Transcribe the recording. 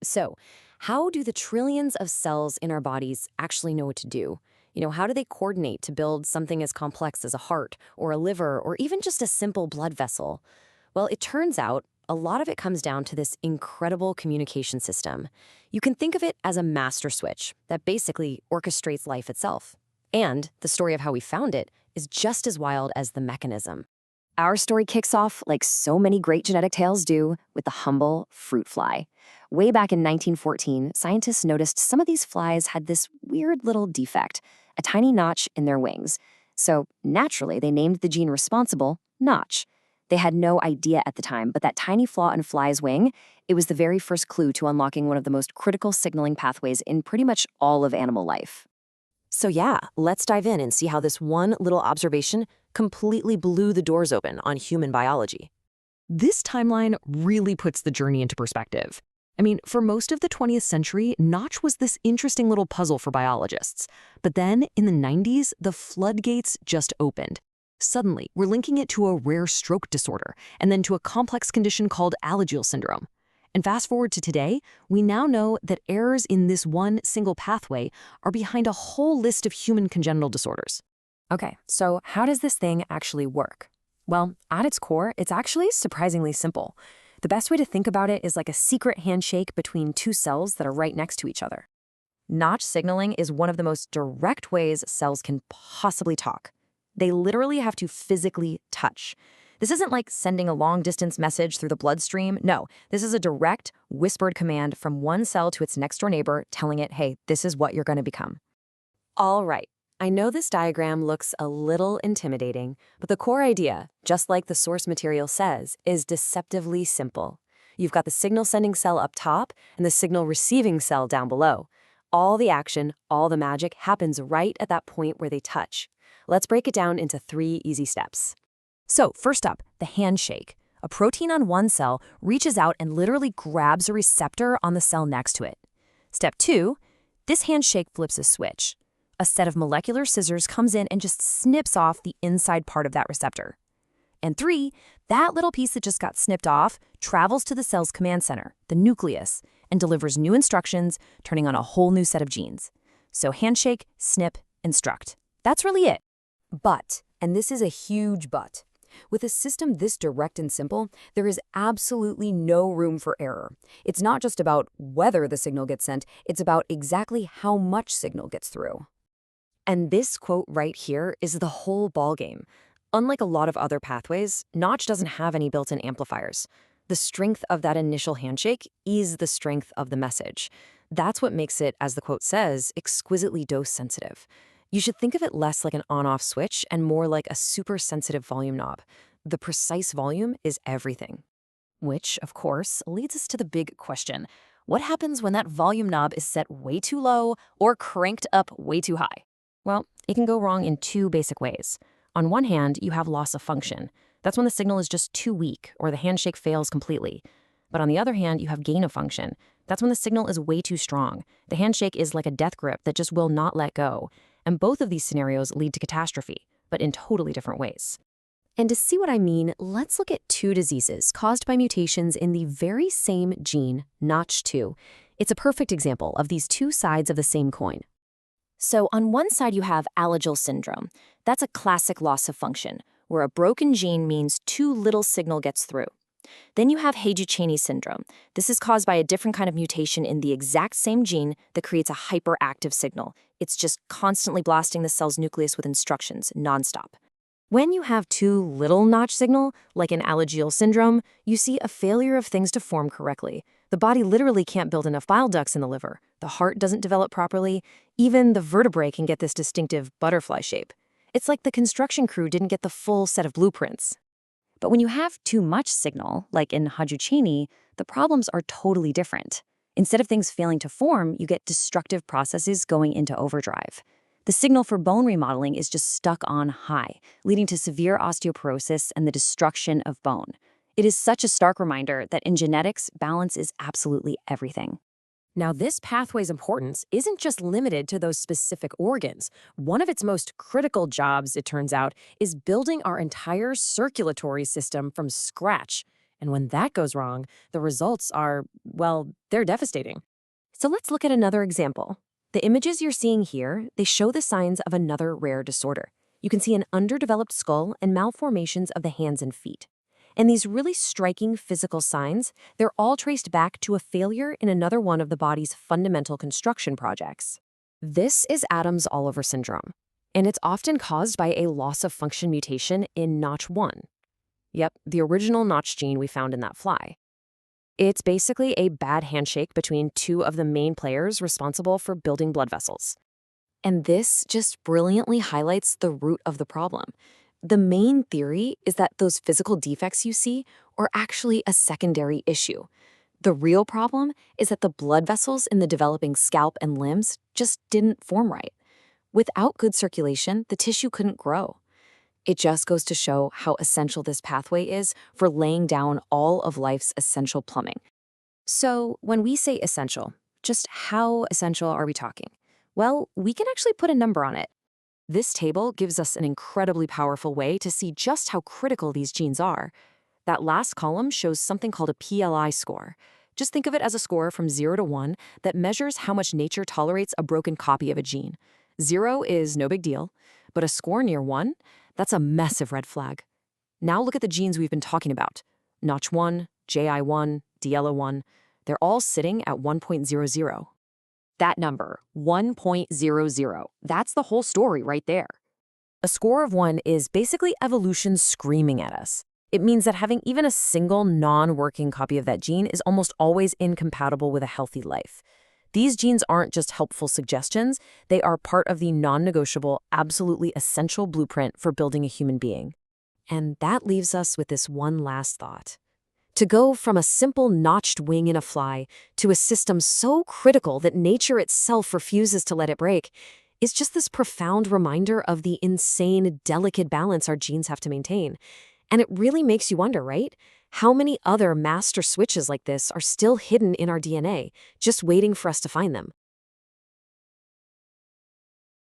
So, how do the trillions of cells in our bodies actually know what to do? How do they coordinate to build something as complex as a heart or a liver or even just a simple blood vessel? Well, it turns out a lot of it comes down to this incredible communication system. You can think of it as a master switch that basically orchestrates life itself. And the story of how we found it is just as wild as the mechanism. Our story kicks off, like so many great genetic tales do, with the humble fruit fly. Way back in 1914, scientists noticed some of these flies had this weird little defect, a tiny notch in their wings. So naturally, they named the gene responsible Notch. They had no idea at the time, but that tiny flaw in a fly's wing, it was the very first clue to unlocking one of the most critical signaling pathways in pretty much all of animal life. So yeah, let's dive in and see how this one little observation completely blew the doors open on human biology. This timeline really puts the journey into perspective. I mean, for most of the 20th century, Notch was this interesting little puzzle for biologists. But then, in the 90s, the floodgates just opened. Suddenly, we're linking it to a rare stroke disorder, and then to a complex condition called Alagille syndrome. And fast forward to today, we now know that errors in this one single pathway are behind a whole list of human congenital disorders. Okay, so how does this thing actually work? Well, at its core, it's actually surprisingly simple. The best way to think about it is like a secret handshake between two cells that are right next to each other. Notch signaling is one of the most direct ways cells can possibly talk. They literally have to physically touch. This isn't like sending a long-distance message through the bloodstream. No, this is a direct, whispered command from one cell to its next-door neighbor telling it, hey, this is what you're going to become. All right, I know this diagram looks a little intimidating, but the core idea, just like the source material says, is deceptively simple. You've got the signal-sending cell up top and the signal-receiving cell down below. All the action, all the magic happens right at that point where they touch. Let's break it down into 3 easy steps. So first up, the handshake. A protein on one cell reaches out and literally grabs a receptor on the cell next to it. Step 2, this handshake flips a switch. A set of molecular scissors comes in and just snips off the inside part of that receptor. And 3, that little piece that just got snipped off travels to the cell's command center, the nucleus, and delivers new instructions, turning on a whole new set of genes. So handshake, snip, instruct. That's really it. But, and this is a huge but, with a system this direct and simple, there is absolutely no room for error. It's not just about whether the signal gets sent, it's about exactly how much signal gets through. And this quote right here is the whole ballgame. Unlike a lot of other pathways, Notch doesn't have any built-in amplifiers. The strength of that initial handshake is the strength of the message. That's what makes it, as the quote says, exquisitely dose-sensitive. You should think of it less like an on-off switch and more like a super sensitive volume knob. The precise volume is everything. Which, of course, leads us to the big question. What happens when that volume knob is set way too low or cranked up way too high? Well, it can go wrong in 2 basic ways. On one hand, you have loss of function. That's when the signal is just too weak or the handshake fails completely. But on the other hand, you have gain of function. That's when the signal is way too strong. The handshake is like a death grip that just will not let go. And both of these scenarios lead to catastrophe, but in totally different ways. And to see what I mean, let's look at 2 diseases caused by mutations in the very same gene, Notch2. It's a perfect example of these 2 sides of the same coin. So on one side, you have Alagille syndrome. That's a classic loss of function, where a broken gene means too little signal gets through. Then you have Haiju-Cheney syndrome. This is caused by a different kind of mutation in the exact same gene that creates a hyperactive signal. It's just constantly blasting the cell's nucleus with instructions, nonstop. When you have too little Notch signal, like in Alagille syndrome, you see a failure of things to form correctly. The body literally can't build enough bile ducts in the liver. The heart doesn't develop properly. Even the vertebrae can get this distinctive butterfly shape. It's like the construction crew didn't get the full set of blueprints. But when you have too much signal, like in Haiju-Cheney, the problems are totally different. Instead of things failing to form, you get destructive processes going into overdrive. The signal for bone remodeling is just stuck on high, leading to severe osteoporosis and the destruction of bone. It is such a stark reminder that in genetics, balance is absolutely everything. Now, this pathway's importance isn't just limited to those specific organs. One of its most critical jobs, it turns out, is building our entire circulatory system from scratch. And when that goes wrong, the results are, well, they're devastating. So let's look at another example. The images you're seeing here, they show the signs of another rare disorder. You can see an underdeveloped skull and malformations of the hands and feet. And these really striking physical signs, they're all traced back to a failure in another one of the body's fundamental construction projects. This is Adams-Oliver syndrome, and it's often caused by a loss-of-function mutation in Notch1. Yep, the original Notch gene we found in that fly. It's basically a bad handshake between two of the main players responsible for building blood vessels. And this just brilliantly highlights the root of the problem. The main theory is that those physical defects you see are actually a secondary issue. The real problem is that the blood vessels in the developing scalp and limbs just didn't form right. Without good circulation, the tissue couldn't grow. It just goes to show how essential this pathway is for laying down all of life's essential plumbing. So, when we say essential, just how essential are we talking? Well, we can actually put a number on it. This table gives us an incredibly powerful way to see just how critical these genes are. That last column shows something called a PLI score. Just think of it as a score from 0 to 1 that measures how much nature tolerates a broken copy of a gene. 0 is no big deal, but a score near 1, that's a massive red flag. Now look at the genes we've been talking about. Notch1, JI1, DLO1, they're all sitting at 1.00. That number, 1.00, that's the whole story right there. A score of 1 is basically evolution screaming at us. It means that having even a single non-working copy of that gene is almost always incompatible with a healthy life. These genes aren't just helpful suggestions, they are part of the non-negotiable, absolutely essential blueprint for building a human being. And that leaves us with this one last thought. To go from a simple notched wing in a fly to a system so critical that nature itself refuses to let it break is just this profound reminder of the insane, delicate balance our genes have to maintain. And it really makes you wonder, right? How many other master switches like this are still hidden in our DNA, just waiting for us to find them?